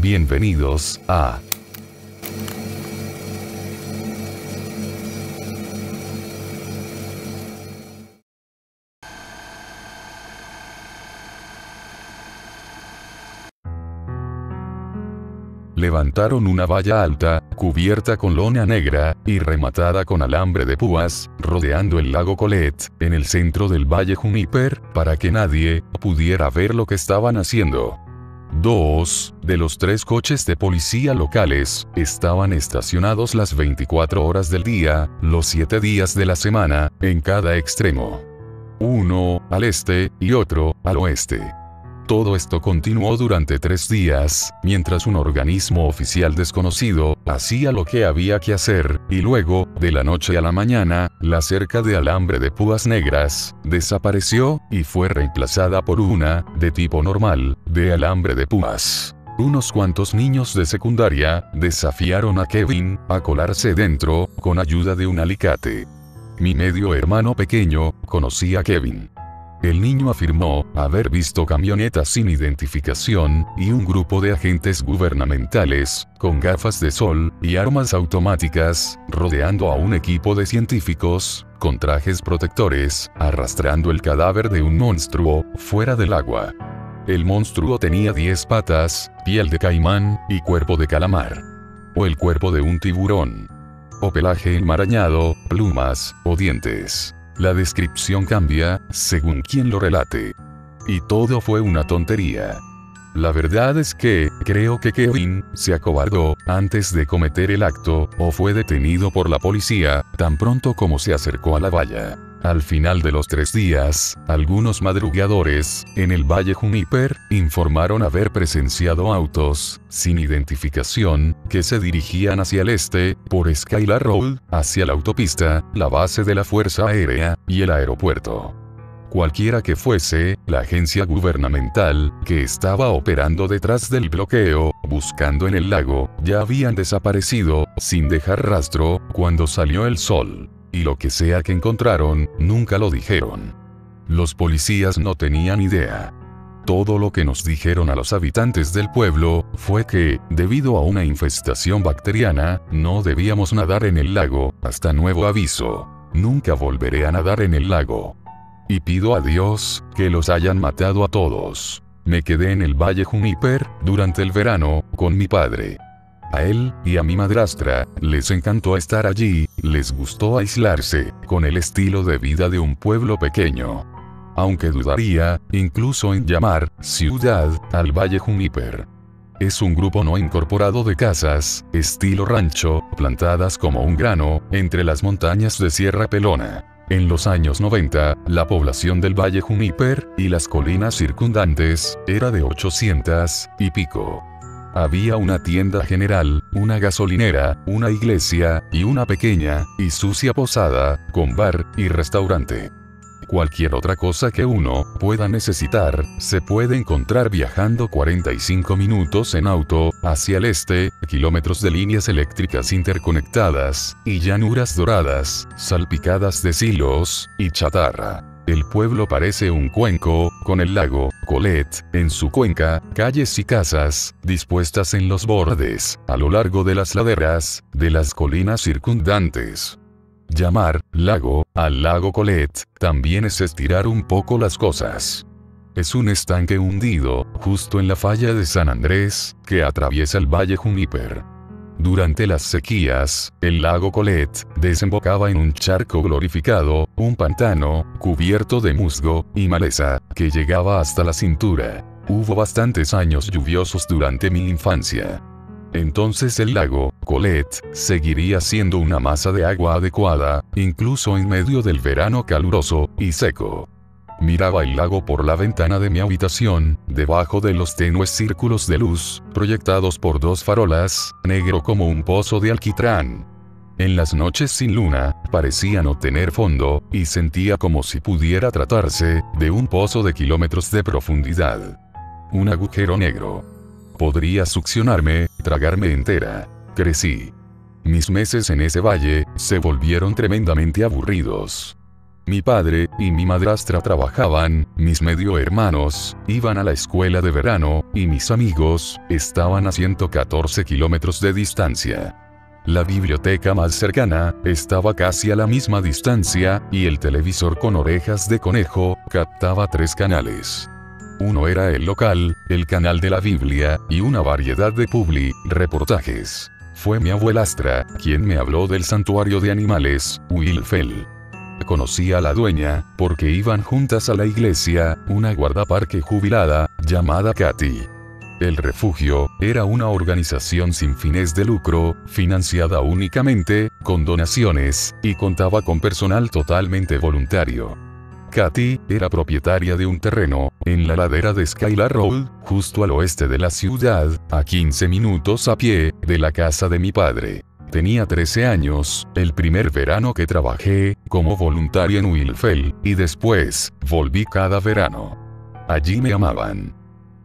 Bienvenidos a Levantaron una valla alta, cubierta con lona negra, y rematada con alambre de púas, rodeando el lago Colette, en el centro del Valle Juniper, para que nadie pudiera ver lo que estaban haciendo. 2 de los 3 coches de policía locales estaban estacionados las 24 horas del día, los 7 días de la semana, en cada extremo. Uno al este y otro al oeste. Todo esto continuó durante 3 días, mientras un organismo oficial desconocido hacía lo que había que hacer, y luego, de la noche a la mañana, la cerca de alambre de púas negras desapareció y fue reemplazada por una, de tipo normal, de alambre de púas. Unos cuantos niños de secundaria desafiaron a Kevin a colarse dentro, con ayuda de un alicate. Mi medio hermano pequeño conocía a Kevin. El niño afirmó haber visto camionetas sin identificación, y un grupo de agentes gubernamentales, con gafas de sol y armas automáticas, rodeando a un equipo de científicos, con trajes protectores, arrastrando el cadáver de un monstruo, fuera del agua. El monstruo tenía 10 patas, piel de caimán, y cuerpo de calamar. O el cuerpo de un tiburón. O pelaje enmarañado, plumas, o dientes. La descripción cambia, según quien lo relate. Y todo fue una tontería. La verdad es que, creo que Kevin se acobardó antes de cometer el acto, o fue detenido por la policía, tan pronto como se acercó a la valla. Al final de los 3 días, algunos madrugadores, en el Valle Juniper, informaron haber presenciado autos, sin identificación, que se dirigían hacia el este, por Skylar Road, hacia la autopista, la base de la Fuerza Aérea, y el aeropuerto. Cualquiera que fuese, la agencia gubernamental, que estaba operando detrás del bloqueo, buscando en el lago, ya habían desaparecido, sin dejar rastro, cuando salió el sol. Y lo que sea que encontraron, nunca lo dijeron. Los policías no tenían idea. Todo lo que nos dijeron a los habitantes del pueblo, fue que, debido a una infestación bacteriana, no debíamos nadar en el lago, hasta nuevo aviso. Nunca volveré a nadar en el lago. Y pido a Dios, que los hayan matado a todos. Me quedé en el Valle Juniper, durante el verano, con mi padre. A él, y a mi madrastra, les encantó estar allí, les gustó aislarse, con el estilo de vida de un pueblo pequeño. Aunque dudaría, incluso en llamar, ciudad, al Valle Juniper. Es un grupo no incorporado de casas, estilo rancho, plantadas como un grano, entre las montañas de Sierra Pelona. En los años 90, la población del Valle Juniper, y las colinas circundantes, era de 800 y pico. Había una tienda general, una gasolinera, una iglesia, y una pequeña y sucia posada, con bar y restaurante. Cualquier otra cosa que uno pueda necesitar, se puede encontrar viajando 45 minutos en auto, hacia el este, kilómetros de líneas eléctricas interconectadas, y llanuras doradas, salpicadas de silos y chatarra. El pueblo parece un cuenco, con el lago Colette en su cuenca, calles y casas, dispuestas en los bordes, a lo largo de las laderas, de las colinas circundantes. Llamar lago al lago Colette también es estirar un poco las cosas. Es un estanque hundido, justo en la falla de San Andrés, que atraviesa el Valle Juniper. Durante las sequías, el lago Colette desembocaba en un charco glorificado, un pantano, cubierto de musgo y maleza, que llegaba hasta la cintura. Hubo bastantes años lluviosos durante mi infancia. Entonces el lago Colette seguiría siendo una masa de agua adecuada, incluso en medio del verano caluroso y seco. Miraba el lago por la ventana de mi habitación, debajo de los tenues círculos de luz, proyectados por 2 farolas, negro como un pozo de alquitrán. En las noches sin luna, parecía no tener fondo, y sentía como si pudiera tratarse de un pozo de kilómetros de profundidad. Un agujero negro. Podría succionarme, tragarme entera. Crecí. Mis meses en ese valle se volvieron tremendamente aburridos. Mi padre y mi madrastra trabajaban, mis medio hermanos iban a la escuela de verano, y mis amigos estaban a 114 kilómetros de distancia. La biblioteca más cercana estaba casi a la misma distancia, y el televisor con orejas de conejo captaba 3 canales. Uno era el local, el canal de la Biblia, y una variedad de reportajes. Fue mi abuelastra quien me habló del santuario de animales, Wilfell. Conocí a la dueña, porque iban juntas a la iglesia, una guardaparque jubilada, llamada Katy. El refugio era una organización sin fines de lucro, financiada únicamente con donaciones, y contaba con personal totalmente voluntario. Katy era propietaria de un terreno en la ladera de Skylar Road, justo al oeste de la ciudad, a 15 minutos a pie de la casa de mi padre. Tenía 13 años, el primer verano que trabajé como voluntaria en Wilfell, y después volví cada verano. Allí me amaban.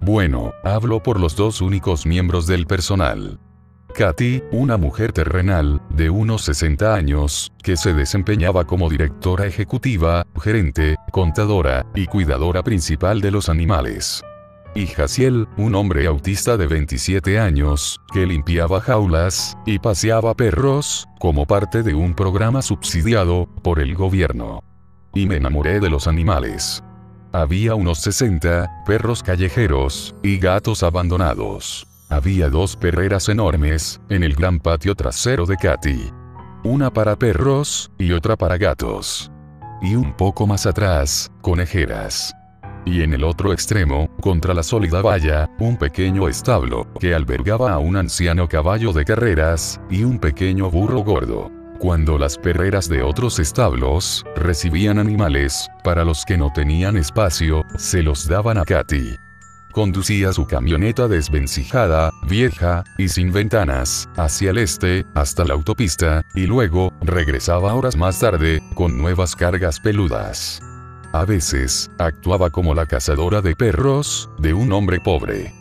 Bueno, hablo por los 2 únicos miembros del personal. Katy, una mujer terrenal, de unos 60 años, que se desempeñaba como directora ejecutiva, gerente, contadora, y cuidadora principal de los animales. Y Jaciel, un hombre autista de 27 años, que limpiaba jaulas y paseaba perros, como parte de un programa subsidiado por el gobierno. Y me enamoré de los animales. Había unos 60 perros callejeros y gatos abandonados. Había 2 perreras enormes en el gran patio trasero de Katy. Una para perros y otra para gatos. Y un poco más atrás, conejeras. Y en el otro extremo, contra la sólida valla, un pequeño establo, que albergaba a un anciano caballo de carreras, y un pequeño burro gordo. Cuando las perreras de otros establos recibían animales, para los que no tenían espacio, se los daban a Katy. Conducía su camioneta desvencijada, vieja, y sin ventanas, hacia el este, hasta la autopista, y luego, regresaba horas más tarde, con nuevas cargas peludas. A veces, actuaba como la cazadora de perros, de un hombre pobre.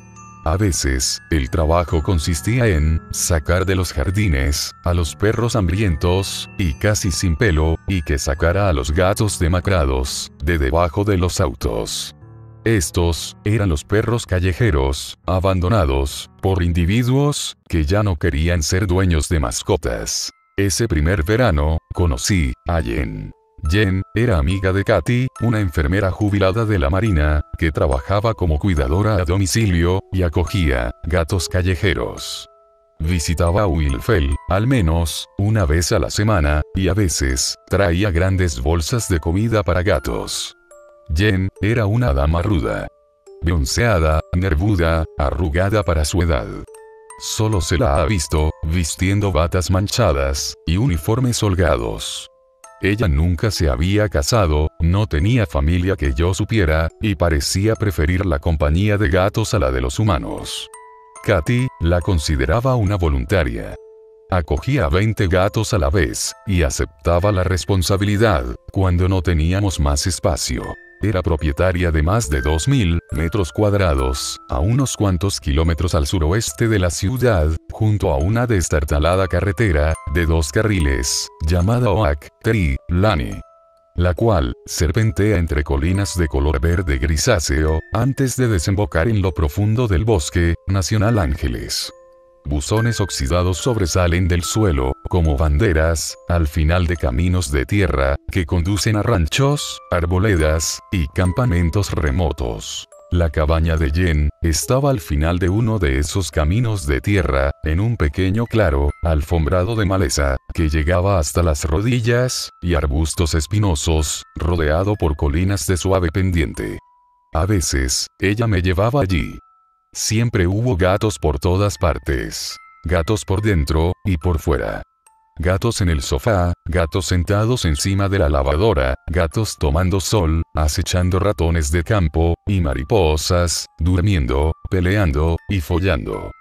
A veces, el trabajo consistía en sacar de los jardines a los perros hambrientos, y casi sin pelo, y que sacara a los gatos demacrados, de debajo de los autos. Estos eran los perros callejeros, abandonados por individuos que ya no querían ser dueños de mascotas. Ese primer verano, conocí a Jen. Jen era amiga de Katy, una enfermera jubilada de la Marina, que trabajaba como cuidadora a domicilio, y acogía gatos callejeros. Visitaba a Wilfell, al menos, una vez a la semana, y a veces, traía grandes bolsas de comida para gatos. Jen era una dama ruda. Bronceada, nervuda, arrugada para su edad. Solo se la ha visto, vistiendo batas manchadas, y uniformes holgados. Ella nunca se había casado, no tenía familia que yo supiera, y parecía preferir la compañía de gatos a la de los humanos. Katy la consideraba una voluntaria. Acogía 20 gatos a la vez, y aceptaba la responsabilidad, cuando no teníamos más espacio. Era propietaria de más de 2.000 metros cuadrados, a unos cuantos kilómetros al suroeste de la ciudad, junto a una destartalada carretera, de 2 carriles, llamada Oak Tree Lane, la cual serpentea entre colinas de color verde grisáceo, antes de desembocar en lo profundo del Bosque Nacional Ángeles. Buzones oxidados sobresalen del suelo, como banderas, al final de caminos de tierra, que conducen a ranchos, arboledas, y campamentos remotos. La cabaña de Jen estaba al final de uno de esos caminos de tierra, en un pequeño claro, alfombrado de maleza, que llegaba hasta las rodillas, y arbustos espinosos, rodeado por colinas de suave pendiente. A veces, ella me llevaba allí. Siempre hubo gatos por todas partes. Gatos por dentro, y por fuera. Gatos en el sofá, gatos sentados encima de la lavadora, gatos tomando sol, acechando ratones de campo, y mariposas, durmiendo, peleando, y follando.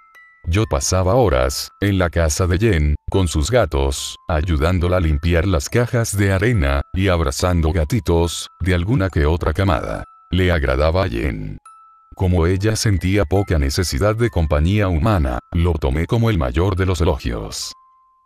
Yo pasaba horas, en la casa de Jen, con sus gatos, ayudándola a limpiar las cajas de arena, y abrazando gatitos, de alguna que otra camada. Le agradaba a Jen. Como ella sentía poca necesidad de compañía humana, lo tomé como el mayor de los elogios.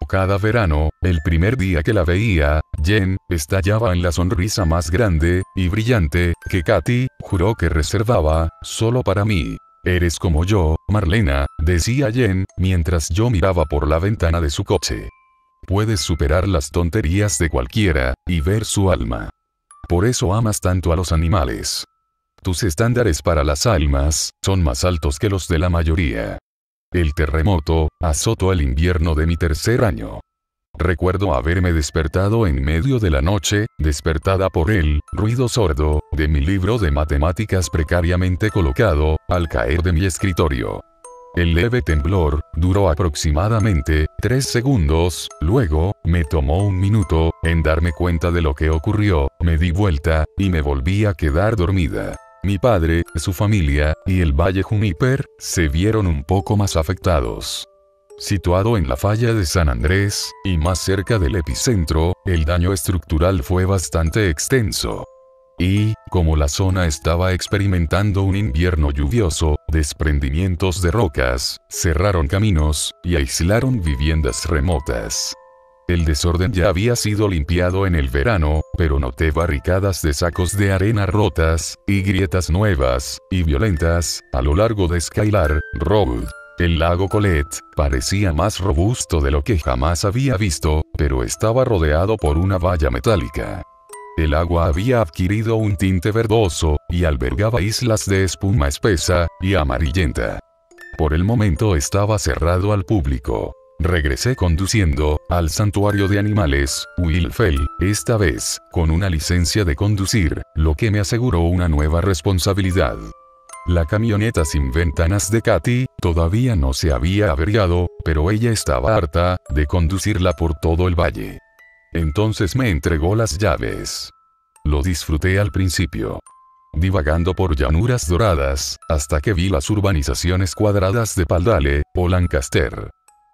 Cada verano, el primer día que la veía, Jen estallaba en la sonrisa más grande y brillante que Katy juró que reservaba solo para mí. Eres como yo, Marlena, decía Jen, mientras yo miraba por la ventana de su coche. Puedes superar las tonterías de cualquiera y ver su alma. Por eso amas tanto a los animales. Tus estándares para las almas son más altos que los de la mayoría. El terremoto azotó el invierno de mi tercer año. Recuerdo haberme despertado en medio de la noche, despertada por el ruido sordo de mi libro de matemáticas precariamente colocado al caer de mi escritorio. El leve temblor duró aproximadamente 3 segundos, luego me tomó 1 minuto en darme cuenta de lo que ocurrió, me di vuelta y me volví a quedar dormida. Mi padre, su familia y el Valle Juniper se vieron un poco más afectados. Situado en la falla de San Andrés, y más cerca del epicentro, el daño estructural fue bastante extenso. Y, como la zona estaba experimentando un invierno lluvioso, desprendimientos de rocas, cerraron caminos, y aislaron viviendas remotas. El desorden ya había sido limpiado en el verano, pero noté barricadas de sacos de arena rotas, y grietas nuevas, y violentas, a lo largo de Skylar Road. El lago Colette parecía más robusto de lo que jamás había visto, pero estaba rodeado por una valla metálica. El agua había adquirido un tinte verdoso, y albergaba islas de espuma espesa y amarillenta. Por el momento estaba cerrado al público. Regresé conduciendo al santuario de animales, Wilfell, esta vez con una licencia de conducir, lo que me aseguró una nueva responsabilidad. La camioneta sin ventanas de Katy todavía no se había averiado, pero ella estaba harta de conducirla por todo el valle. Entonces me entregó las llaves. Lo disfruté al principio, divagando por llanuras doradas, hasta que vi las urbanizaciones cuadradas de Paldale o Lancaster.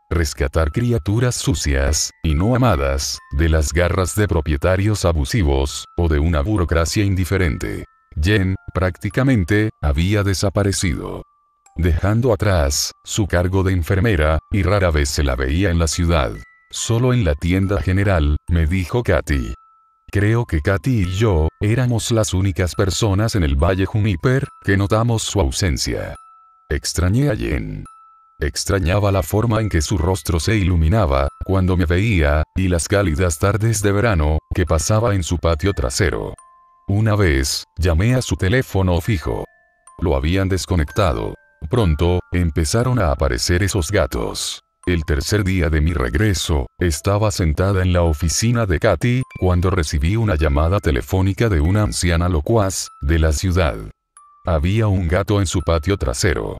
Rescatar criaturas sucias y no amadas de las garras de propietarios abusivos o de una burocracia indiferente. Jen prácticamente había desaparecido, dejando atrás su cargo de enfermera, y rara vez se la veía en la ciudad. Solo en la tienda general, me dijo Katy. Creo que Katy y yo éramos las únicas personas en el Valle Juniper que notamos su ausencia. Extrañé a Jen. Extrañaba la forma en que su rostro se iluminaba cuando me veía, y las cálidas tardes de verano que pasaba en su patio trasero. Una vez, llamé a su teléfono fijo. Lo habían desconectado. Pronto, empezaron a aparecer esos gatos. El tercer día de mi regreso, estaba sentada en la oficina de Katy, cuando recibí una llamada telefónica de una anciana locuaz de la ciudad. Había un gato en su patio trasero.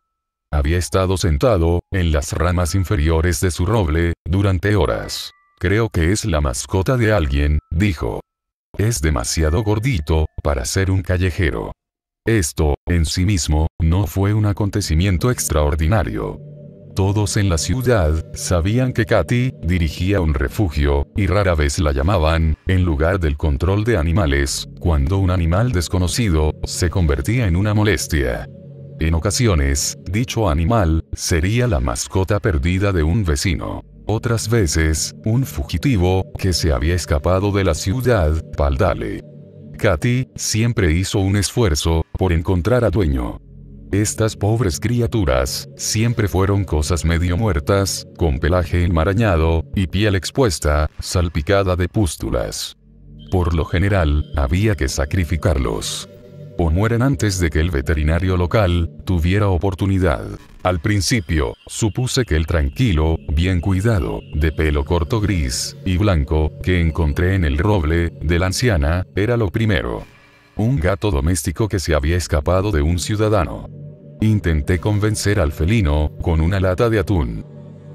Había estado sentado en las ramas inferiores de su roble durante horas. Creo que es la mascota de alguien, dijo. Es demasiado gordito para ser un callejero. Esto, en sí mismo, no fue un acontecimiento extraordinario. Todos en la ciudad sabían que Katy dirigía un refugio, y rara vez la llamaban, en lugar del control de animales, cuando un animal desconocido se convertía en una molestia. En ocasiones, dicho animal sería la mascota perdida de un vecino. Otras veces, un fugitivo que se había escapado de la ciudad, Paldale. Katy siempre hizo un esfuerzo por encontrar a dueño. Estas pobres criaturas siempre fueron cosas medio muertas, con pelaje enmarañado y piel expuesta, salpicada de pústulas. Por lo general, había que sacrificarlos. O mueren antes de que el veterinario local tuviera oportunidad. Al principio, supuse que el tranquilo, bien cuidado, de pelo corto gris y blanco, que encontré en el roble de la anciana, era lo primero. Un gato doméstico que se había escapado de un ciudadano. Intenté convencer al felino con una lata de atún.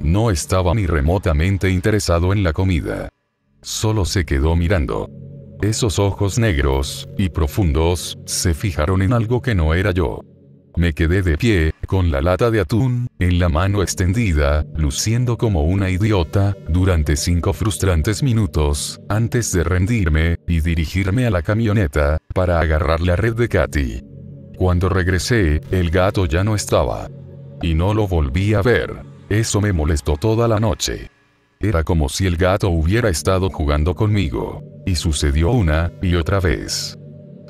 No estaba ni remotamente interesado en la comida. Solo se quedó mirando. Esos ojos negros y profundos se fijaron en algo que no era yo. Me quedé de pie, con la lata de atún en la mano extendida, luciendo como una idiota, durante 5 frustrantes minutos, antes de rendirme y dirigirme a la camioneta para agarrar la red de Katy. Cuando regresé, el gato ya no estaba. Y no lo volví a ver. Eso me molestó toda la noche. Era como si el gato hubiera estado jugando conmigo. Y sucedió una y otra vez.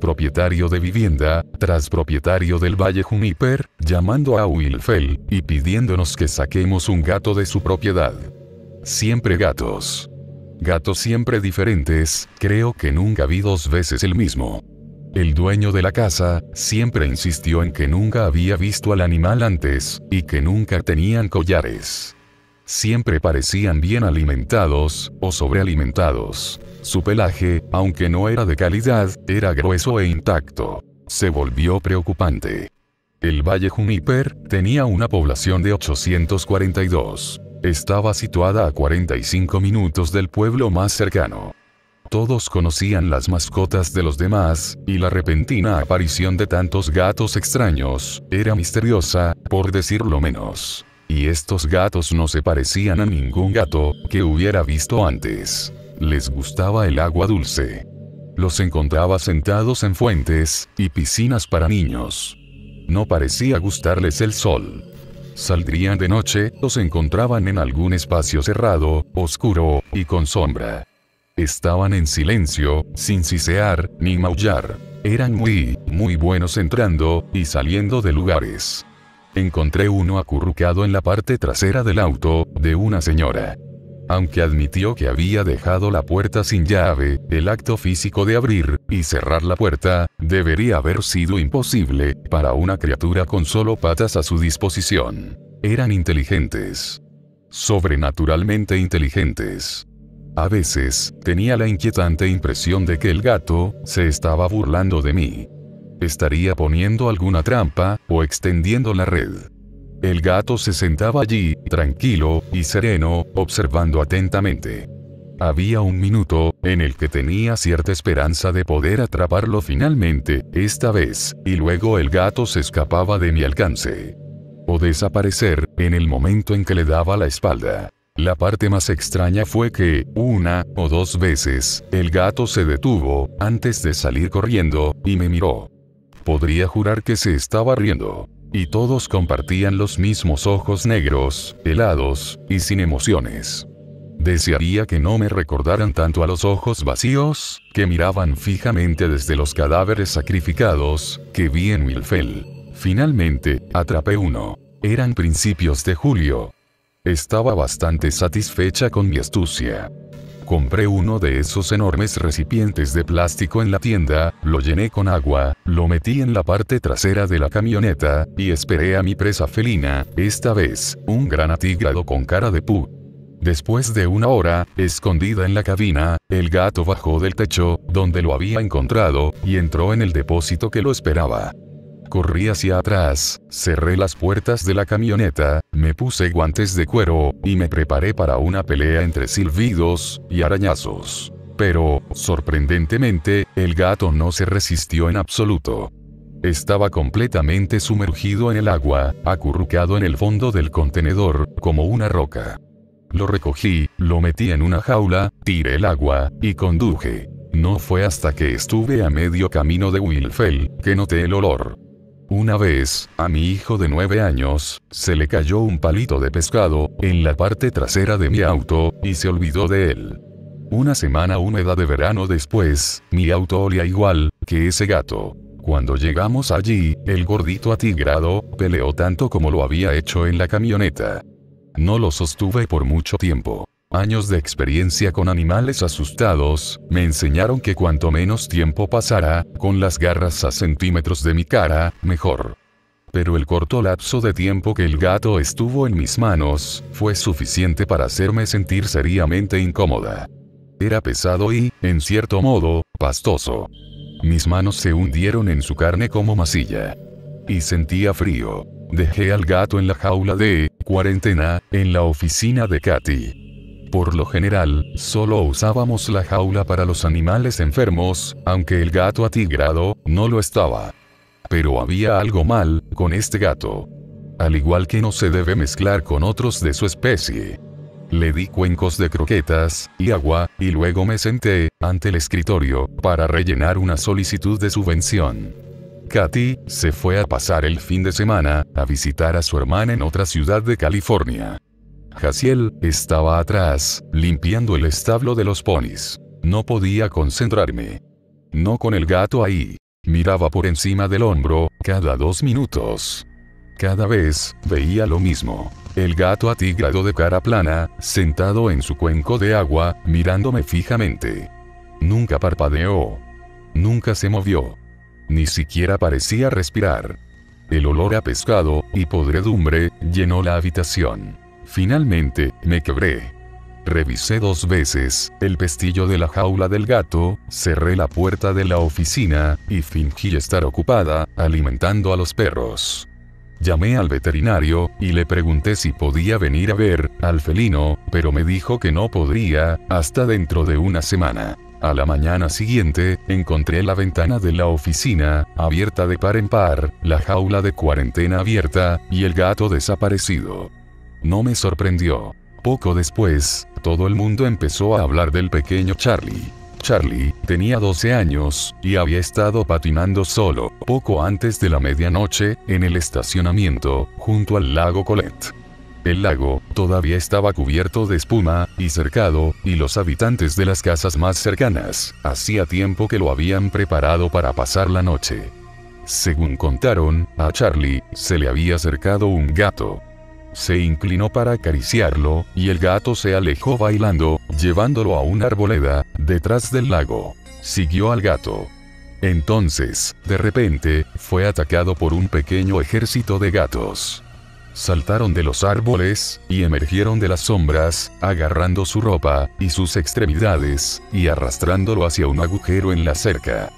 Propietario de vivienda, tras propietario del Valle Juniper, llamando a Wilfell, y pidiéndonos que saquemos un gato de su propiedad. Siempre gatos. Gatos siempre diferentes, creo que nunca vi dos veces el mismo. El dueño de la casa, siempre insistió en que nunca había visto al animal antes, y que nunca tenían collares. Siempre parecían bien alimentados, o sobrealimentados. Su pelaje, aunque no era de calidad, era grueso e intacto. Se volvió preocupante. El Valle Juniper tenía una población de 842. Estaba situada a 45 minutos del pueblo más cercano. Todos conocían las mascotas de los demás, y la repentina aparición de tantos gatos extraños era misteriosa, por decirlo menos. Y estos gatos no se parecían a ningún gato que hubiera visto antes. Les gustaba el agua dulce. Los encontraba sentados en fuentes y piscinas para niños. No parecía gustarles el sol. Saldrían de noche o se encontraban en algún espacio cerrado, oscuro y con sombra. Estaban en silencio, sin sisear ni maullar. Eran muy buenos entrando y saliendo de lugares. Encontré uno acurrucado en la parte trasera del auto de una señora. Aunque admitió que había dejado la puerta sin llave, el acto físico de abrir y cerrar la puerta debería haber sido imposible para una criatura con solo patas a su disposición. Eran inteligentes. Sobrenaturalmente inteligentes. A veces, tenía la inquietante impresión de que el gato se estaba burlando de mí. Estaría poniendo alguna trampa o extendiendo la red. El gato se sentaba allí, tranquilo y sereno, observando atentamente. Había un minuto en el que tenía cierta esperanza de poder atraparlo finalmente, esta vez, y luego el gato se escapaba de mi alcance. O desaparecer en el momento en que le daba la espalda. La parte más extraña fue que, una o dos veces, el gato se detuvo antes de salir corriendo y me miró. Podría jurar que se estaba riendo. Y todos compartían los mismos ojos negros, helados, y sin emociones. Desearía que no me recordaran tanto a los ojos vacíos, que miraban fijamente desde los cadáveres sacrificados, que vi en Wilfell. Finalmente, atrapé uno. Eran principios de julio. Estaba bastante satisfecha con mi astucia. Compré uno de esos enormes recipientes de plástico en la tienda, lo llené con agua, lo metí en la parte trasera de la camioneta, y esperé a mi presa felina, esta vez, un gran atigrado con cara de pu. Después de una hora, escondida en la cabina, el gato bajó del techo, donde lo había encontrado, y entró en el depósito que lo esperaba. Corrí hacia atrás, cerré las puertas de la camioneta, me puse guantes de cuero, y me preparé para una pelea entre silbidos y arañazos. Pero, sorprendentemente, el gato no se resistió en absoluto. Estaba completamente sumergido en el agua, acurrucado en el fondo del contenedor, como una roca. Lo recogí, lo metí en una jaula, tiré el agua, y conduje. No fue hasta que estuve a medio camino de Wilfell, que noté el olor. Una vez, a mi hijo de 9 años, se le cayó un palito de pescado en la parte trasera de mi auto, y se olvidó de él. Una semana húmeda de verano después, mi auto olía igual que ese gato. Cuando llegamos allí, el gordito atigrado peleó tanto como lo había hecho en la camioneta. No lo sostuve por mucho tiempo. Años de experiencia con animales asustados, me enseñaron que cuanto menos tiempo pasara, con las garras a centímetros de mi cara, mejor. Pero el corto lapso de tiempo que el gato estuvo en mis manos, fue suficiente para hacerme sentir seriamente incómoda. Era pesado y, en cierto modo, pastoso. Mis manos se hundieron en su carne como masilla. Y sentía frío. Dejé al gato en la jaula de cuarentena, en la oficina de Katy. Por lo general, solo usábamos la jaula para los animales enfermos, aunque el gato atigrado no lo estaba. Pero había algo mal con este gato. Al igual que no se debe mezclar con otros de su especie. Le di cuencos de croquetas y agua, y luego me senté ante el escritorio para rellenar una solicitud de subvención. Katy se fue a pasar el fin de semana a visitar a su hermana en otra ciudad de California. Jaciel estaba atrás, limpiando el establo de los ponis. No podía concentrarme. No con el gato ahí. Miraba por encima del hombro, cada 2 minutos. Cada vez, veía lo mismo. El gato atigrado de cara plana, sentado en su cuenco de agua, mirándome fijamente. Nunca parpadeó. Nunca se movió. Ni siquiera parecía respirar. El olor a pescado y podredumbre llenó la habitación. Finalmente, me quebré. Revisé 2 veces el pestillo de la jaula del gato, cerré la puerta de la oficina, y fingí estar ocupada, alimentando a los perros. Llamé al veterinario, y le pregunté si podía venir a ver al felino, pero me dijo que no podría, hasta dentro de una semana. A la mañana siguiente, encontré la ventana de la oficina, abierta de par en par, la jaula de cuarentena abierta, y el gato desaparecido. No me sorprendió. Poco después, todo el mundo empezó a hablar del pequeño Charlie. Charlie tenía 12 años, y había estado patinando solo, poco antes de la medianoche, en el estacionamiento, junto al lago Colette. El lago todavía estaba cubierto de espuma y cercado, y los habitantes de las casas más cercanas hacía tiempo que lo habían preparado para pasar la noche. Según contaron, a Charlie se le había acercado un gato. Se inclinó para acariciarlo, y el gato se alejó bailando, llevándolo a una arboleda detrás del lago. Siguió al gato. Entonces, de repente, fue atacado por un pequeño ejército de gatos. Saltaron de los árboles, y emergieron de las sombras, agarrando su ropa, y sus extremidades, y arrastrándolo hacia un agujero en la cerca.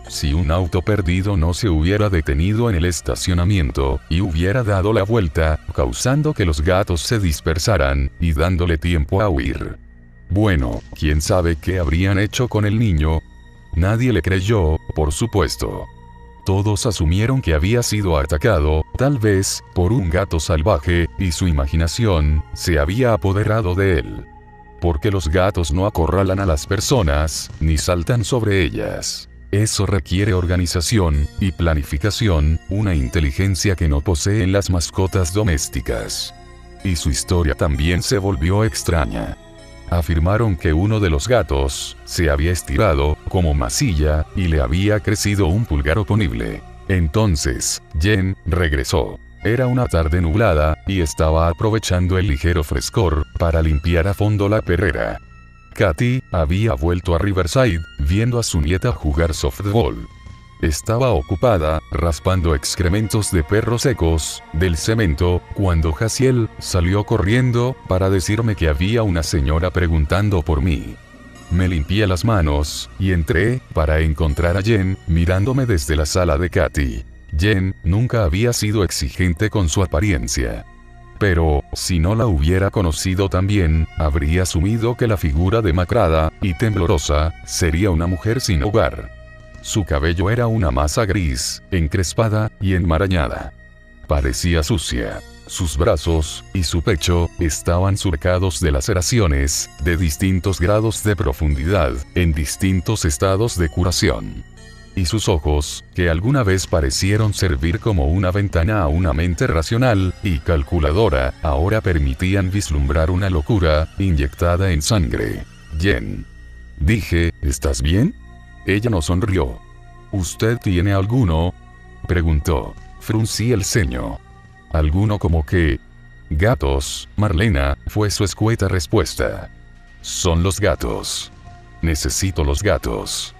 Si un auto perdido no se hubiera detenido en el estacionamiento, y hubiera dado la vuelta, causando que los gatos se dispersaran, y dándole tiempo a huir. Bueno, quién sabe qué habrían hecho con el niño. Nadie le creyó, por supuesto. Todos asumieron que había sido atacado, tal vez, por un gato salvaje, y su imaginación se había apoderado de él. Porque los gatos no acorralan a las personas, ni saltan sobre ellas. Eso requiere organización y planificación, una inteligencia que no poseen las mascotas domésticas. Y su historia también se volvió extraña. Afirmaron que uno de los gatos se había estirado como masilla y le había crecido un pulgar oponible. Entonces, Jen regresó. Era una tarde nublada, y estaba aprovechando el ligero frescor para limpiar a fondo la perrera. Katy había vuelto a Riverside, viendo a su nieta jugar softball. Estaba ocupada, raspando excrementos de perros secos del cemento, cuando Jaciel salió corriendo para decirme que había una señora preguntando por mí. Me limpié las manos, y entré, para encontrar a Jen, mirándome desde la sala de Katy. Jen nunca había sido exigente con su apariencia. Pero, si no la hubiera conocido también, habría asumido que la figura demacrada y temblorosa sería una mujer sin hogar. Su cabello era una masa gris, encrespada y enmarañada. Parecía sucia. Sus brazos y su pecho estaban surcados de laceraciones de distintos grados de profundidad, en distintos estados de curación. Y sus ojos, que alguna vez parecieron servir como una ventana a una mente racional y calculadora, ahora permitían vislumbrar una locura inyectada en sangre. Jen. Dije, ¿estás bien? Ella no sonrió. ¿Usted tiene alguno? Preguntó. Fruncí el ceño. ¿Alguno como qué? Gatos, Marlena, fue su escueta respuesta. Son los gatos. Necesito los gatos.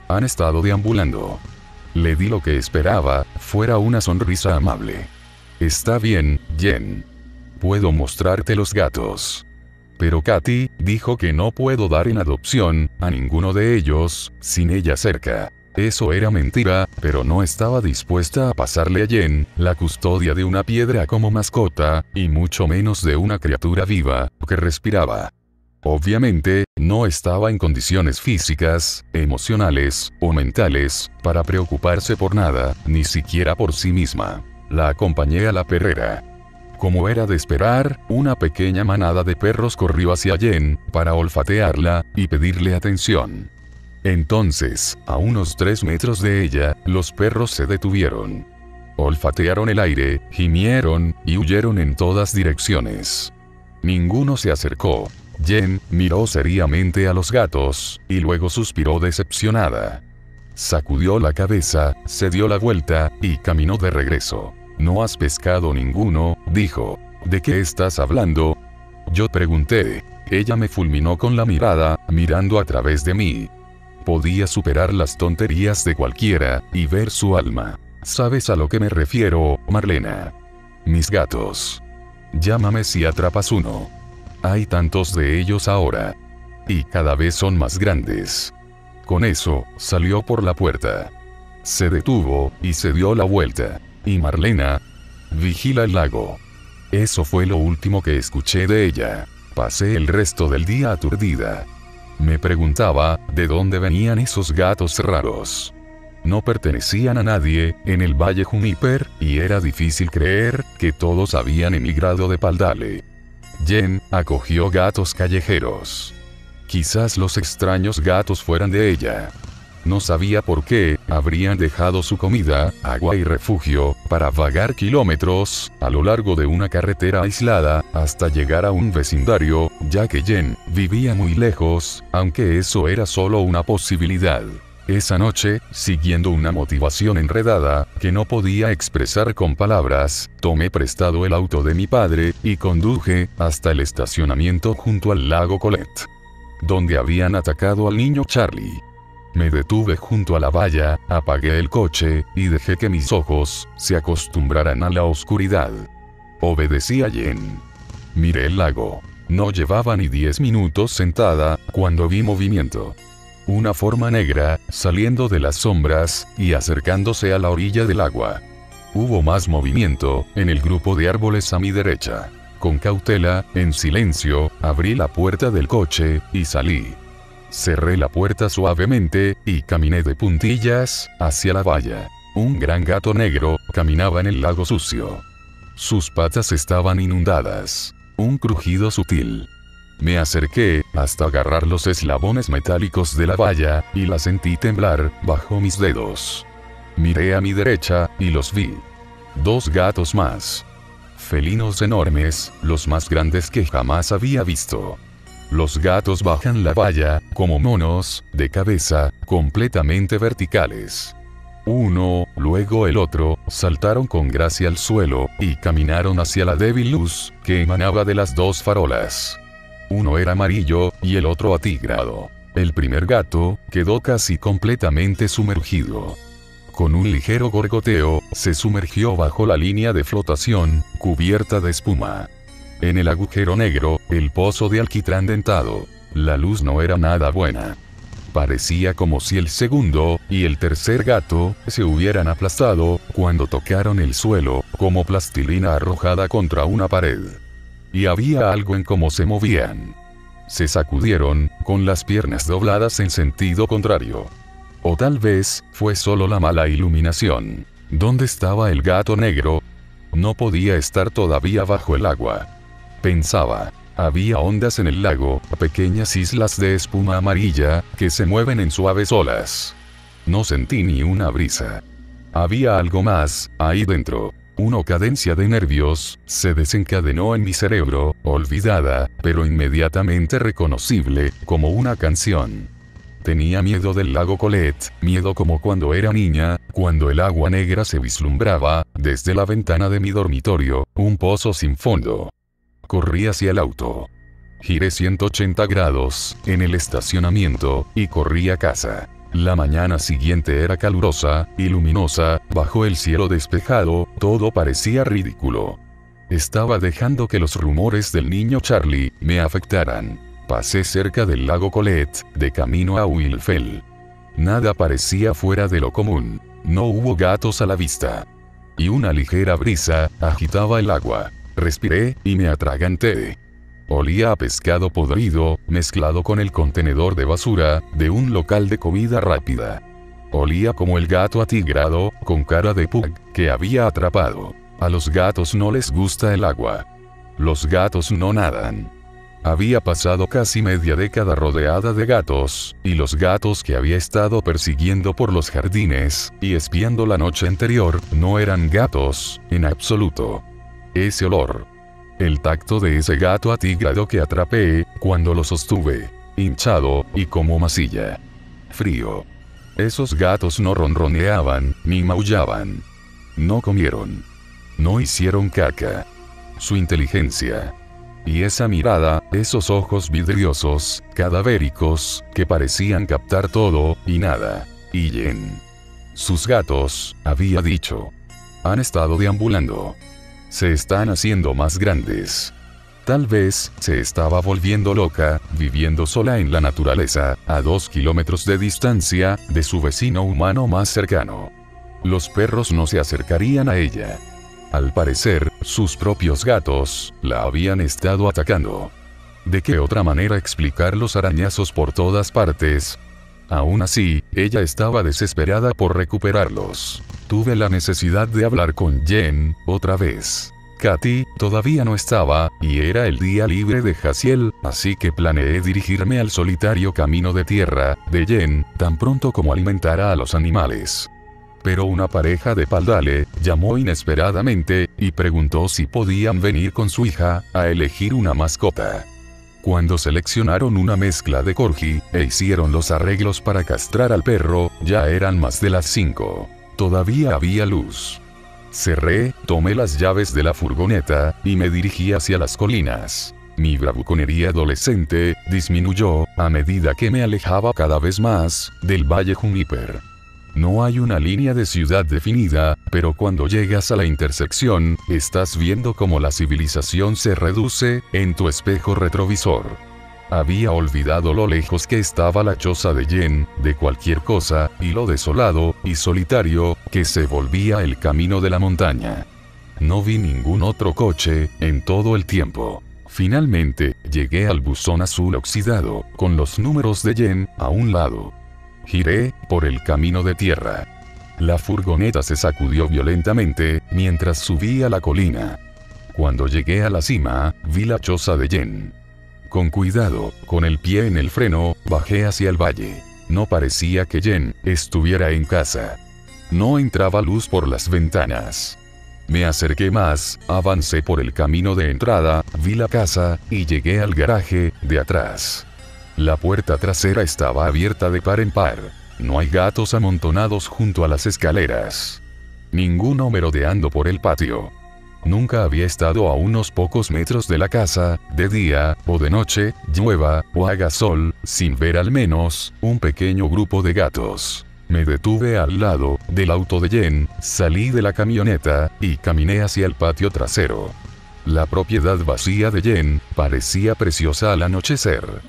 Han estado deambulando. Le di lo que esperaba, fuera una sonrisa amable. Está bien, Jen. Puedo mostrarte los gatos. Pero Katy dijo que no puedo dar en adopción a ninguno de ellos sin ella cerca. Eso era mentira, pero no estaba dispuesta a pasarle a Jen la custodia de una piedra como mascota, y mucho menos de una criatura viva que respiraba. Obviamente, no estaba en condiciones físicas, emocionales o mentales para preocuparse por nada, ni siquiera por sí misma. La acompañé a la perrera. Como era de esperar, una pequeña manada de perros corrió hacia Jen para olfatearla y pedirle atención. Entonces, a unos 3 metros de ella, los perros se detuvieron. Olfatearon el aire, gimieron y huyeron en todas direcciones. Ninguno se acercó. Jen miró seriamente a los gatos, y luego suspiró decepcionada. Sacudió la cabeza, se dio la vuelta, y caminó de regreso. «¿No has pescado ninguno?», dijo. «¿De qué estás hablando?». Yo pregunté. Ella me fulminó con la mirada, mirando a través de mí. Podía superar las tonterías de cualquiera, y ver su alma. «¿Sabes a lo que me refiero, Marlena? Mis gatos. Llámame si atrapas uno. Hay tantos de ellos ahora. Y cada vez son más grandes». Con eso, salió por la puerta. Se detuvo, y se dio la vuelta. «¿Y Marlena? Vigila el lago». Eso fue lo último que escuché de ella. Pasé el resto del día aturdida. Me preguntaba, ¿de dónde venían esos gatos raros? No pertenecían a nadie, en el Valle Juniper, y era difícil creer, que todos habían emigrado de Paldale. Jen acogió gatos callejeros. Quizás los extraños gatos fueran de ella. No sabía por qué habrían dejado su comida, agua y refugio, para vagar kilómetros, a lo largo de una carretera aislada, hasta llegar a un vecindario, ya que Jen vivía muy lejos, aunque eso era solo una posibilidad. Esa noche, siguiendo una motivación enredada, que no podía expresar con palabras, tomé prestado el auto de mi padre, y conduje hasta el estacionamiento junto al lago Colette, donde habían atacado al niño Charlie. Me detuve junto a la valla, apagué el coche, y dejé que mis ojos se acostumbraran a la oscuridad. Obedecí a Jen. Miré el lago. No llevaba ni 10 minutos sentada, cuando vi movimiento. Una forma negra, saliendo de las sombras, y acercándose a la orilla del agua. Hubo más movimiento, en el grupo de árboles a mi derecha. Con cautela, en silencio, abrí la puerta del coche, y salí. Cerré la puerta suavemente, y caminé de puntillas, hacia la valla. Un gran gato negro, caminaba en el lago sucio. Sus patas estaban inundadas. Un crujido sutil. Me acerqué, hasta agarrar los eslabones metálicos de la valla, y la sentí temblar, bajo mis dedos. Miré a mi derecha, y los vi. 2 gatos más. Felinos enormes, los más grandes que jamás había visto. Los gatos bajan la valla, como monos, de cabeza, completamente verticales. Uno, luego el otro, saltaron con gracia al suelo, y caminaron hacia la débil luz, que emanaba de las 2 farolas. Uno era amarillo, y el otro atigrado. El primer gato, quedó casi completamente sumergido. Con un ligero gorgoteo, se sumergió bajo la línea de flotación, cubierta de espuma. En el agujero negro, el pozo de alquitrán dentado. La luz no era nada buena. Parecía como si el segundo y el tercer gato se hubieran aplastado cuando tocaron el suelo, como plastilina arrojada contra una pared. Y había algo en cómo se movían. Se sacudieron, con las piernas dobladas en sentido contrario. O tal vez, fue solo la mala iluminación. ¿Dónde estaba el gato negro? No podía estar todavía bajo el agua. Pensaba. Había ondas en el lago, pequeñas islas de espuma amarilla, que se mueven en suaves olas. No sentí ni una brisa. Había algo más, ahí dentro. Una cadencia de nervios, se desencadenó en mi cerebro, olvidada, pero inmediatamente reconocible, como una canción. Tenía miedo del lago Colette, miedo como cuando era niña, cuando el agua negra se vislumbraba, desde la ventana de mi dormitorio, un pozo sin fondo. Corrí hacia el auto. Giré 180 grados, en el estacionamiento, y corrí a casa. La mañana siguiente era calurosa, y luminosa, bajo el cielo despejado, todo parecía ridículo. Estaba dejando que los rumores del niño Charlie me afectaran. Pasé cerca del lago Colette, de camino a Wilfell. Nada parecía fuera de lo común. No hubo gatos a la vista. Y una ligera brisa agitaba el agua. Respiré, y me atraganté. Olía a pescado podrido, mezclado con el contenedor de basura, de un local de comida rápida. Olía como el gato atigrado, con cara de pug, que había atrapado. A los gatos no les gusta el agua. Los gatos no nadan. Había pasado casi media década rodeada de gatos, y los gatos que había estado persiguiendo por los jardines, y espiando la noche anterior, no eran gatos, en absoluto. Ese olor. El tacto de ese gato atigrado que atrapé, cuando lo sostuve. Hinchado, y como masilla. Frío. Esos gatos no ronroneaban, ni maullaban. No comieron. No hicieron caca. Su inteligencia. Y esa mirada, esos ojos vidriosos, cadavéricos, que parecían captar todo, y nada. Y Jen. Sus gatos, había dicho. Han estado deambulando. Se están haciendo más grandes. Tal vez, se estaba volviendo loca, viviendo sola en la naturaleza, a 2 kilómetros de distancia, de su vecino humano más cercano. Los perros no se acercarían a ella. Al parecer, sus propios gatos, la habían estado atacando. ¿De qué otra manera explicar los arañazos por todas partes? Aún así, ella estaba desesperada por recuperarlos. Tuve la necesidad de hablar con Jen, otra vez. Katy, todavía no estaba, y era el día libre de Jaciel, así que planeé dirigirme al solitario camino de tierra, de Jen, tan pronto como alimentara a los animales. Pero una pareja de Paldale, llamó inesperadamente, y preguntó si podían venir con su hija, a elegir una mascota. Cuando seleccionaron una mezcla de corgi, e hicieron los arreglos para castrar al perro, ya eran más de las 5. Todavía había luz. Cerré, tomé las llaves de la furgoneta, y me dirigí hacia las colinas. Mi bravuconería adolescente, disminuyó, a medida que me alejaba cada vez más, del Valle Juniper. No hay una línea de ciudad definida, pero cuando llegas a la intersección, estás viendo cómo la civilización se reduce, en tu espejo retrovisor. Había olvidado lo lejos que estaba la choza de Jen, de cualquier cosa, y lo desolado, y solitario, que se volvía el camino de la montaña. No vi ningún otro coche, en todo el tiempo. Finalmente, llegué al buzón azul oxidado, con los números de Jen, a un lado. Giré, por el camino de tierra. La furgoneta se sacudió violentamente, mientras subía la colina. Cuando llegué a la cima, vi la choza de Jen. Con cuidado, con el pie en el freno, bajé hacia el valle. No parecía que Jen estuviera en casa. No entraba luz por las ventanas. Me acerqué más, avancé por el camino de entrada, vi la casa, y llegué al garaje, de atrás. La puerta trasera estaba abierta de par en par. No hay gatos amontonados junto a las escaleras. Ninguno merodeando por el patio. Nunca había estado a unos pocos metros de la casa, de día, o de noche, llueva, o haga sol, sin ver al menos, un pequeño grupo de gatos. Me detuve al lado del auto de Jen, salí de la camioneta, y caminé hacia el patio trasero. La propiedad vacía de Jen, parecía preciosa al anochecer.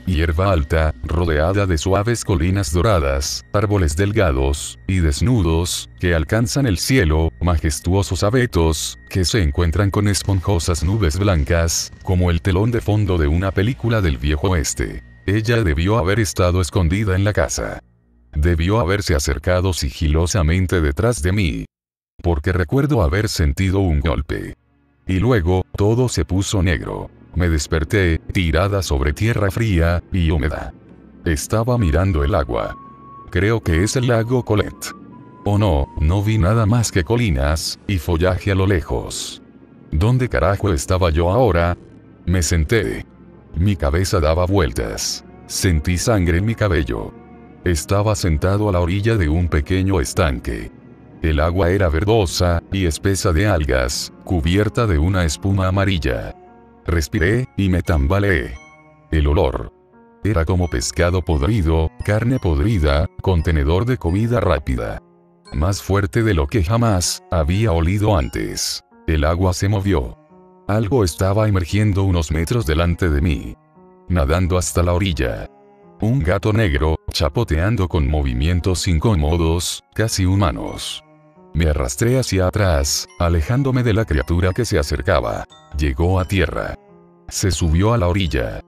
Hierba alta, rodeada de suaves colinas doradas, árboles delgados y desnudos, que alcanzan el cielo, majestuosos abetos, que se encuentran con esponjosas nubes blancas, como el telón de fondo de una película del viejo oeste. Ella debió haber estado escondida en la casa. Debió haberse acercado sigilosamente detrás de mí. Porque recuerdo haber sentido un golpe. Y luego, todo se puso negro. Me desperté, tirada sobre tierra fría y húmeda. Estaba mirando el agua. Creo que es el lago Colette. Oh no, no vi nada más que colinas y follaje a lo lejos. ¿Dónde carajo estaba yo ahora? Me senté. Mi cabeza daba vueltas. Sentí sangre en mi cabello. Estaba sentado a la orilla de un pequeño estanque. El agua era verdosa y espesa de algas, cubierta de una espuma amarilla. Respiré, y me tambaleé. El olor. Era como pescado podrido, carne podrida, contenedor de comida rápida. Más fuerte de lo que jamás había olido antes. El agua se movió. Algo estaba emergiendo unos metros delante de mí. Nadando hasta la orilla. Un gato negro, chapoteando con movimientos incómodos, casi humanos. Me arrastré hacia atrás, alejándome de la criatura que se acercaba. Llegó a tierra. Se subió a la orilla.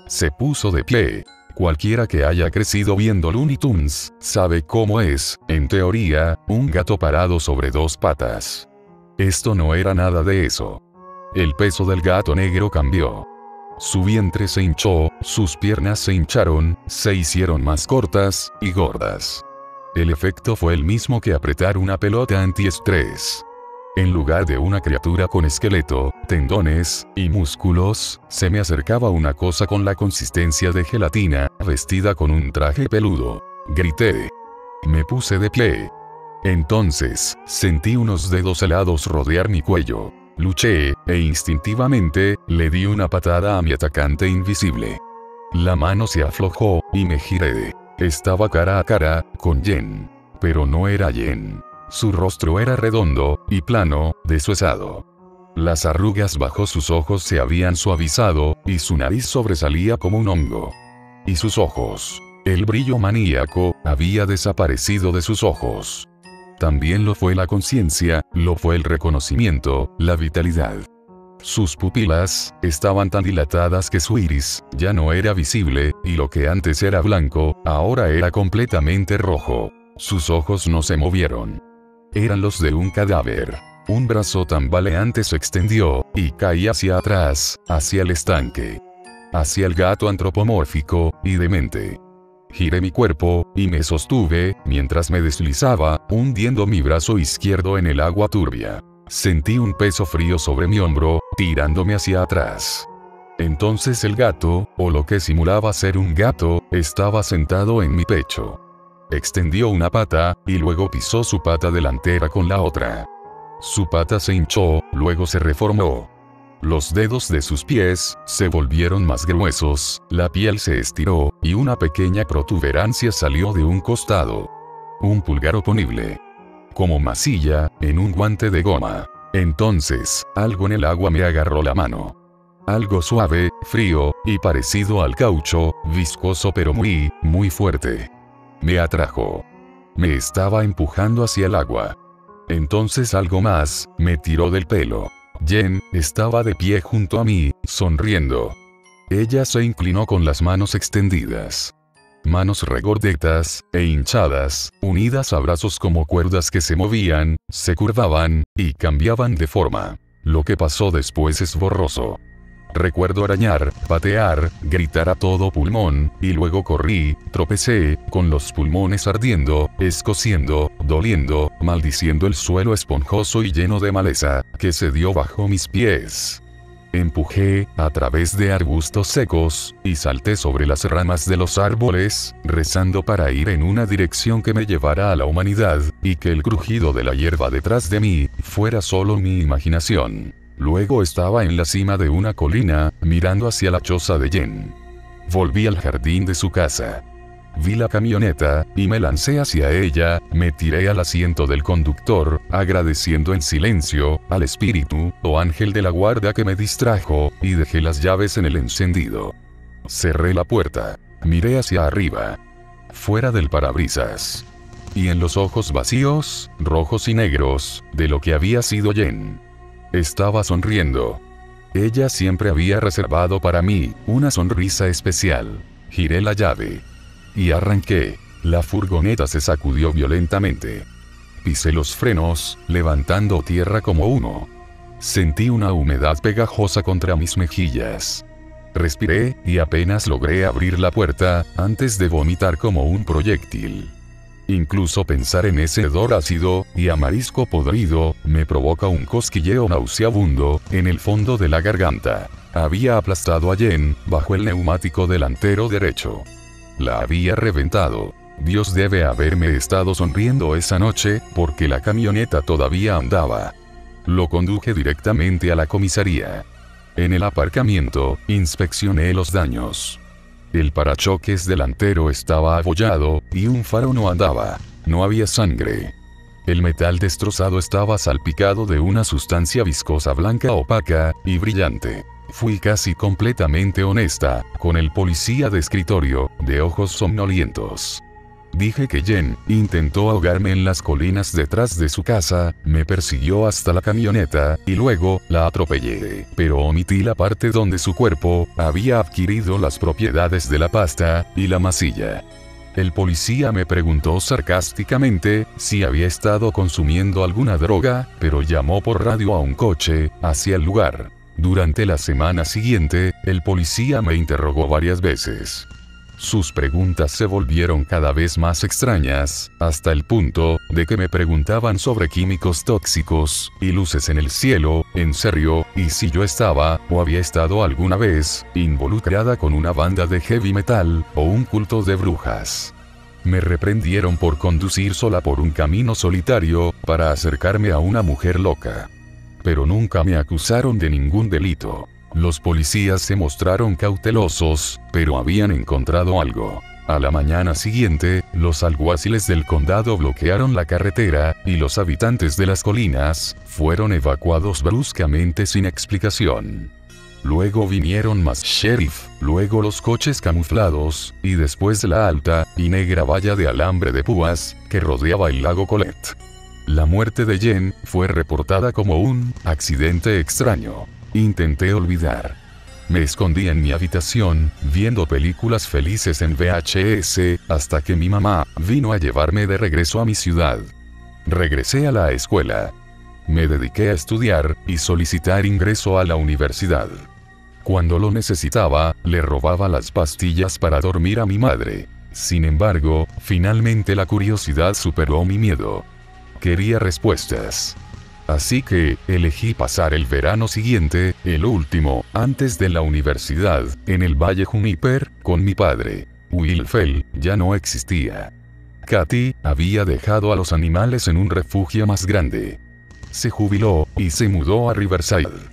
Se puso de pie. Cualquiera que haya crecido viendo Looney Tunes, sabe cómo es, en teoría, un gato parado sobre 2 patas. Esto no era nada de eso. El peso del gato negro cambió. Su vientre se hinchó, sus piernas se hincharon, se hicieron más cortas y gordas. El efecto fue el mismo que apretar una pelota antiestrés. En lugar de una criatura con esqueleto, tendones y músculos, se me acercaba una cosa con la consistencia de gelatina, vestida con un traje peludo. Grité. Me puse de pie. Entonces, sentí unos dedos helados rodear mi cuello. Luché, e instintivamente, le di una patada a mi atacante invisible. La mano se aflojó, y me giré. Estaba cara a cara, con Jen. Pero no era Jen. Su rostro era redondo, y plano, deshuesado. Las arrugas bajo sus ojos se habían suavizado, y su nariz sobresalía como un hongo. Y sus ojos. El brillo maníaco, había desaparecido de sus ojos. También lo fue la conciencia, lo fue el reconocimiento, la vitalidad. Sus pupilas, estaban tan dilatadas que su iris, ya no era visible, y lo que antes era blanco, ahora era completamente rojo. Sus ojos no se movieron. Eran los de un cadáver. Un brazo tambaleante se extendió, y caí hacia atrás, hacia el estanque. Hacia el gato antropomórfico, y demente. Giré mi cuerpo, y me sostuve, mientras me deslizaba, hundiendo mi brazo izquierdo en el agua turbia. Sentí un peso frío sobre mi hombro, tirándome hacia atrás. Entonces el gato, o lo que simulaba ser un gato, estaba sentado en mi pecho. Extendió una pata, y luego pisó su pata delantera con la otra. Su pata se hinchó, luego se reformó. Los dedos de sus pies se volvieron más gruesos, la piel se estiró, y una pequeña protuberancia salió de un costado. Un pulgar oponible. Como masilla, en un guante de goma. Entonces, algo en el agua me agarró la mano. Algo suave, frío, y parecido al caucho, viscoso pero muy, muy fuerte. Me atrajo. Me estaba empujando hacia el agua. Entonces algo más, me tiró del pelo. Jen, estaba de pie junto a mí, sonriendo. Ella se inclinó con las manos extendidas. Manos regordetas, e hinchadas, unidas a brazos como cuerdas que se movían, se curvaban, y cambiaban de forma. Lo que pasó después es borroso. Recuerdo arañar, patear, gritar a todo pulmón, y luego corrí, tropecé, con los pulmones ardiendo, escociendo, doliendo, maldiciendo el suelo esponjoso y lleno de maleza, que se dio bajo mis pies. Empujé, a través de arbustos secos, y salté sobre las ramas de los árboles, rezando para ir en una dirección que me llevara a la humanidad, y que el crujido de la hierba detrás de mí, fuera solo mi imaginación. Luego estaba en la cima de una colina, mirando hacia la choza de Jen. Volví al jardín de su casa. Vi la camioneta, y me lancé hacia ella, me tiré al asiento del conductor, agradeciendo en silencio, al espíritu, o ángel de la guarda que me distrajo, y dejé las llaves en el encendido. Cerré la puerta. Miré hacia arriba. Fuera del parabrisas. Y en los ojos vacíos, rojos y negros, de lo que había sido Jen. Estaba sonriendo. Ella siempre había reservado para mí una sonrisa especial. Giré la llave. Y arranqué. La furgoneta se sacudió violentamente. Pisé los frenos, levantando tierra como humo. Sentí una humedad pegajosa contra mis mejillas. Respiré, y apenas logré abrir la puerta, antes de vomitar como un proyectil. Incluso pensar en ese hedor ácido y a marisco podrido, me provoca un cosquilleo nauseabundo, en el fondo de la garganta. Había aplastado a Jen, bajo el neumático delantero derecho. La había reventado. Dios debe haberme estado sonriendo esa noche, porque la camioneta todavía andaba. Lo conduje directamente a la comisaría. En el aparcamiento, inspeccioné los daños. El parachoques delantero estaba abollado, y un faro no andaba. No había sangre. El metal destrozado estaba salpicado de una sustancia viscosa blanca opaca, y brillante. Fui casi completamente honesta, con el policía de escritorio, de ojos somnolientos. Dije que Jen intentó ahogarme en las colinas detrás de su casa, me persiguió hasta la camioneta, y luego, la atropellé. Pero omití la parte donde su cuerpo había adquirido las propiedades de la pasta y la masilla. El policía me preguntó sarcásticamente si había estado consumiendo alguna droga, pero llamó por radio a un coche hacia el lugar. Durante la semana siguiente, el policía me interrogó varias veces. Sus preguntas se volvieron cada vez más extrañas, hasta el punto de que me preguntaban sobre químicos tóxicos, y luces en el cielo, en serio, y si yo estaba, o había estado alguna vez, involucrada con una banda de heavy metal, o un culto de brujas. Me reprendieron por conducir sola por un camino solitario, para acercarme a una mujer loca. Pero nunca me acusaron de ningún delito. Los policías se mostraron cautelosos, pero habían encontrado algo. A la mañana siguiente, los alguaciles del condado bloquearon la carretera, y los habitantes de las colinas fueron evacuados bruscamente sin explicación. Luego vinieron más sheriff, luego los coches camuflados, y después la alta y negra valla de alambre de púas que rodeaba el lago Colette. La muerte de Jen fue reportada como un accidente extraño. Intenté olvidar. Me escondí en mi habitación, viendo películas felices en VHS, hasta que mi mamá vino a llevarme de regreso a mi ciudad. Regresé a la escuela. Me dediqué a estudiar y solicitar ingreso a la universidad. Cuando lo necesitaba, le robaba las pastillas para dormir a mi madre. Sin embargo, finalmente la curiosidad superó mi miedo. Quería respuestas. Así que, elegí pasar el verano siguiente, el último, antes de la universidad, en el Valle Juniper, con mi padre. Will Fell ya no existía. Katy había dejado a los animales en un refugio más grande. Se jubiló, y se mudó a Riverside.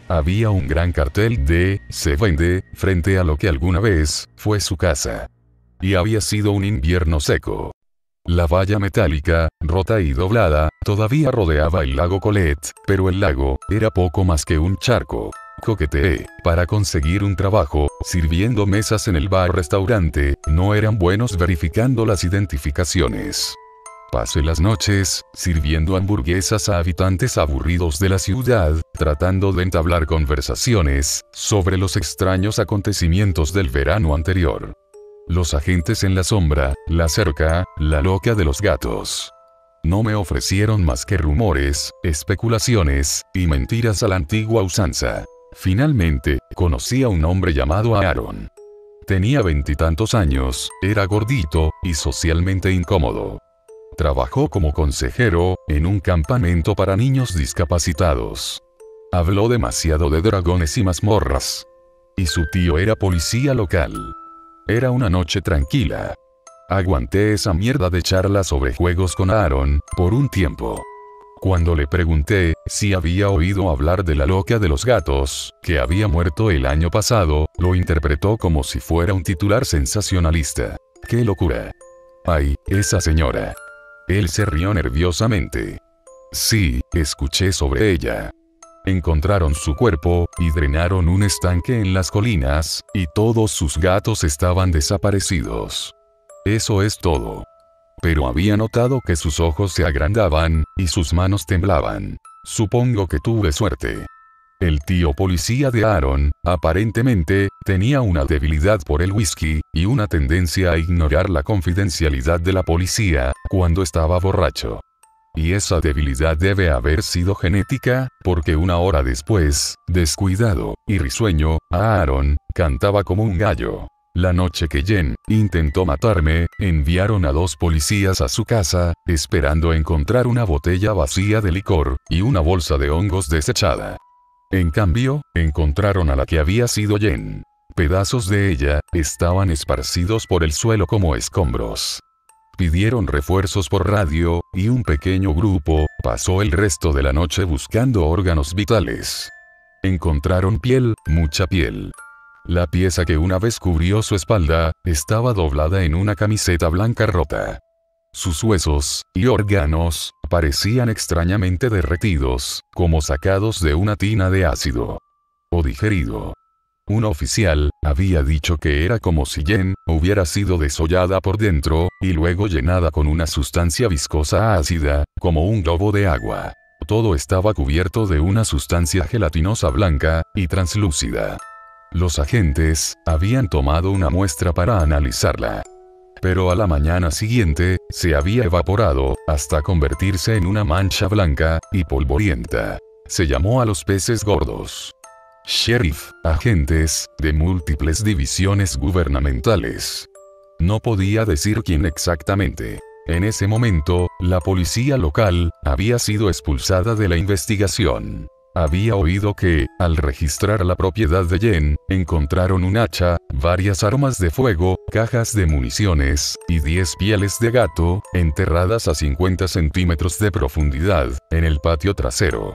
Había un gran cartel de "Se vende" frente a lo que alguna vez fue su casa. Y había sido un invierno seco. La valla metálica, rota y doblada, todavía rodeaba el lago Colette, pero el lago era poco más que un charco. Coqueteé para conseguir un trabajo, sirviendo mesas en el bar-restaurante, no eran buenos verificando las identificaciones. Pasé las noches, sirviendo hamburguesas a habitantes aburridos de la ciudad, tratando de entablar conversaciones sobre los extraños acontecimientos del verano anterior. Los agentes en la sombra, la cerca, la loca de los gatos. No me ofrecieron más que rumores, especulaciones, y mentiras a la antigua usanza. Finalmente, conocí a un hombre llamado Aaron. Tenía 20 y tantos años, era gordito, y socialmente incómodo. Trabajó como consejero, en un campamento para niños discapacitados. Habló demasiado de dragones y mazmorras. Y su tío era policía local. Era una noche tranquila. Aguanté esa mierda de charla sobre juegos con Aaron, por un tiempo. Cuando le pregunté si había oído hablar de la loca de los gatos, que había muerto el año pasado, lo interpretó como si fuera un titular sensacionalista. ¡Qué locura! ¡Ay, esa señora! Él se rió nerviosamente. Sí, escuché sobre ella. Encontraron su cuerpo, y drenaron un estanque en las colinas, y todos sus gatos estaban desaparecidos. Eso es todo. Pero había notado que sus ojos se agrandaban, y sus manos temblaban. Supongo que tuve suerte. El tío policía de Aaron, aparentemente, tenía una debilidad por el whisky, y una tendencia a ignorar la confidencialidad de la policía, cuando estaba borracho. Y esa debilidad debe haber sido genética, porque una hora después, descuidado y risueño, Aaron cantaba como un gallo. La noche que Jen intentó matarme, enviaron a 2 policías a su casa, esperando encontrar una botella vacía de licor y una bolsa de hongos desechada. En cambio, encontraron a la que había sido Jen. Pedazos de ella estaban esparcidos por el suelo como escombros. Pidieron refuerzos por radio, y un pequeño grupo pasó el resto de la noche buscando órganos vitales. Encontraron piel, mucha piel. La pieza que una vez cubrió su espalda, estaba doblada en una camiseta blanca rota. Sus huesos y órganos parecían extrañamente derretidos, como sacados de una tina de ácido. O digerido. Un oficial había dicho que era como si Jen hubiera sido desollada por dentro, y luego llenada con una sustancia viscosa ácida, como un globo de agua. Todo estaba cubierto de una sustancia gelatinosa blanca y translúcida. Los agentes habían tomado una muestra para analizarla. Pero a la mañana siguiente, se había evaporado, hasta convertirse en una mancha blanca y polvorienta. Se llamó a los peces gordos. Sheriff, agentes, de múltiples divisiones gubernamentales. No podía decir quién exactamente. En ese momento, la policía local había sido expulsada de la investigación. Había oído que, al registrar la propiedad de Jen, encontraron un hacha, varias armas de fuego, cajas de municiones, y 10 pieles de gato, enterradas a 50 centímetros de profundidad, en el patio trasero.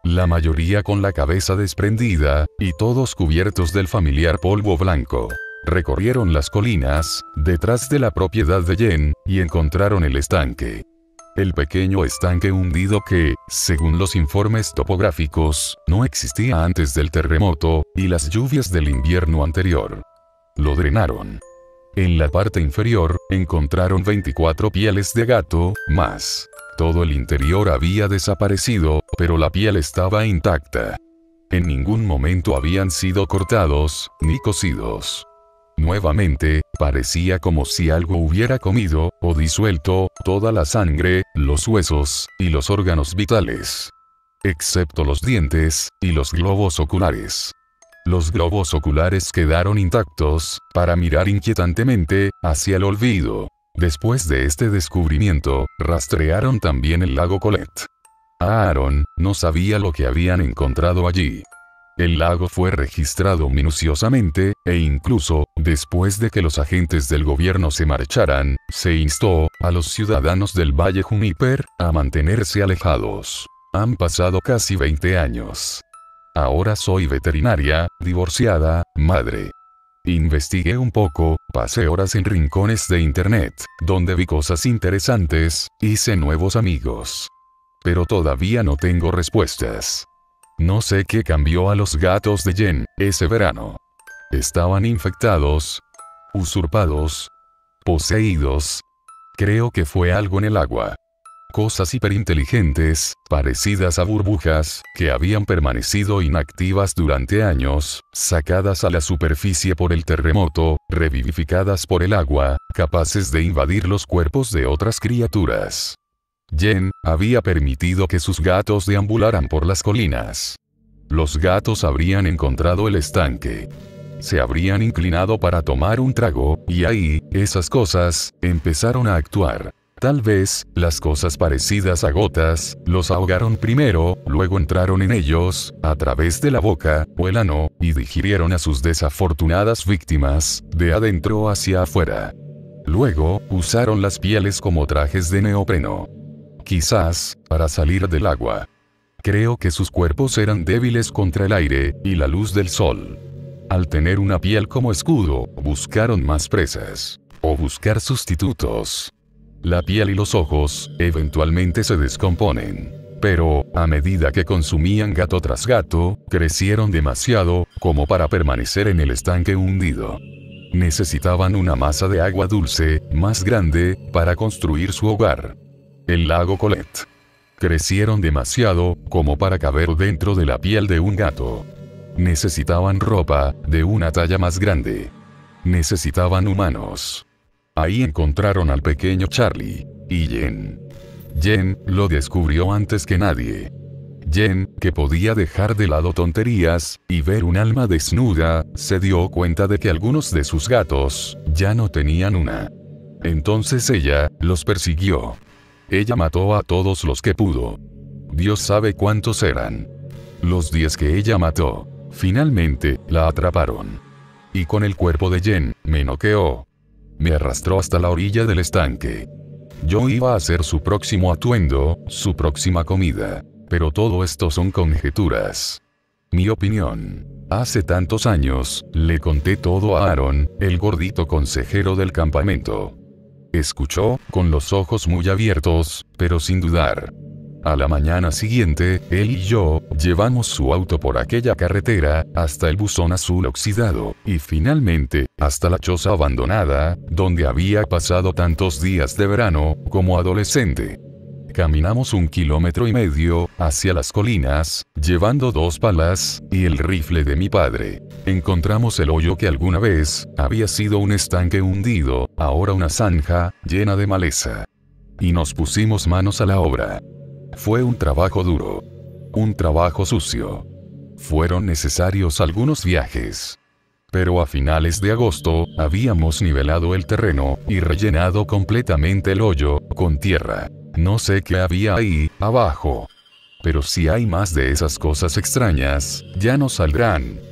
La mayoría con la cabeza desprendida, y todos cubiertos del familiar polvo blanco. Recorrieron las colinas, detrás de la propiedad de Jen, y encontraron el estanque. El pequeño estanque hundido que, según los informes topográficos, no existía antes del terremoto y las lluvias del invierno anterior. Lo drenaron. En la parte inferior, encontraron 24 pieles de gato, más. Todo el interior había desaparecido, pero la piel estaba intacta. En ningún momento habían sido cortados, ni cocidos. Nuevamente, parecía como si algo hubiera comido, o disuelto, toda la sangre, los huesos, y los órganos vitales. Excepto los dientes, y los globos oculares. Los globos oculares quedaron intactos, para mirar inquietantemente, hacia el olvido. Después de este descubrimiento, rastrearon también el lago Colette. Aaron no sabía lo que habían encontrado allí. El lago fue registrado minuciosamente, e incluso, después de que los agentes del gobierno se marcharan, se instó a los ciudadanos del Valle Juniper a mantenerse alejados. Han pasado casi 20 años. Ahora soy veterinaria, divorciada, madre. Investigué un poco, pasé horas en rincones de internet, donde vi cosas interesantes, hice nuevos amigos. Pero todavía no tengo respuestas. No sé qué cambió a los gatos de Jen ese verano. Estaban infectados, usurpados, poseídos. Creo que fue algo en el agua. Cosas hiperinteligentes, parecidas a burbujas, que habían permanecido inactivas durante años, sacadas a la superficie por el terremoto, revivificadas por el agua, capaces de invadir los cuerpos de otras criaturas. Jen había permitido que sus gatos deambularan por las colinas. Los gatos habrían encontrado el estanque. Se habrían inclinado para tomar un trago, y ahí, esas cosas, empezaron a actuar. Tal vez, las cosas parecidas a gotas, los ahogaron primero, luego entraron en ellos, a través de la boca, o el ano, y digirieron a sus desafortunadas víctimas, de adentro hacia afuera. Luego, usaron las pieles como trajes de neopreno. Quizás, para salir del agua. Creo que sus cuerpos eran débiles contra el aire, y la luz del sol. Al tener una piel como escudo, buscaron más presas. O buscar sustitutos. La piel y los ojos, eventualmente se descomponen. Pero, a medida que consumían gato tras gato, crecieron demasiado, como para permanecer en el estanque hundido. Necesitaban una masa de agua dulce, más grande, para construir su hogar. El lago Colette. Crecieron demasiado, como para caber dentro de la piel de un gato. Necesitaban ropa, de una talla más grande. Necesitaban humanos. Ahí encontraron al pequeño Charlie. Y Jen. Jen lo descubrió antes que nadie. Jen, que podía dejar de lado tonterías, y ver un alma desnuda, se dio cuenta de que algunos de sus gatos, ya no tenían una. Entonces ella, los persiguió. Ella mató a todos los que pudo. Dios sabe cuántos eran. Los 10 que ella mató. Finalmente, la atraparon. Y con el cuerpo de Jen, me noqueó. Me arrastró hasta la orilla del estanque. Yo iba a ser su próximo atuendo, su próxima comida. Pero todo esto son conjeturas. Mi opinión. Hace tantos años, le conté todo a Aaron, el gordito consejero del campamento. Escuchó, con los ojos muy abiertos, pero sin dudar. A la mañana siguiente, él y yo, llevamos su auto por aquella carretera, hasta el buzón azul oxidado, y finalmente, hasta la choza abandonada, donde había pasado tantos días de verano, como adolescente. Caminamos 1,5 kilómetros hacia las colinas, llevando 2 palas, y el rifle de mi padre. Encontramos el hoyo que alguna vez, había sido un estanque hundido, ahora una zanja, llena de maleza. Y nos pusimos manos a la obra. Fue un trabajo duro. Un trabajo sucio. Fueron necesarios algunos viajes. Pero a finales de agosto, habíamos nivelado el terreno, y rellenado completamente el hoyo, con tierra. No sé qué había ahí, abajo. Pero si hay más de esas cosas extrañas, ya no saldrán.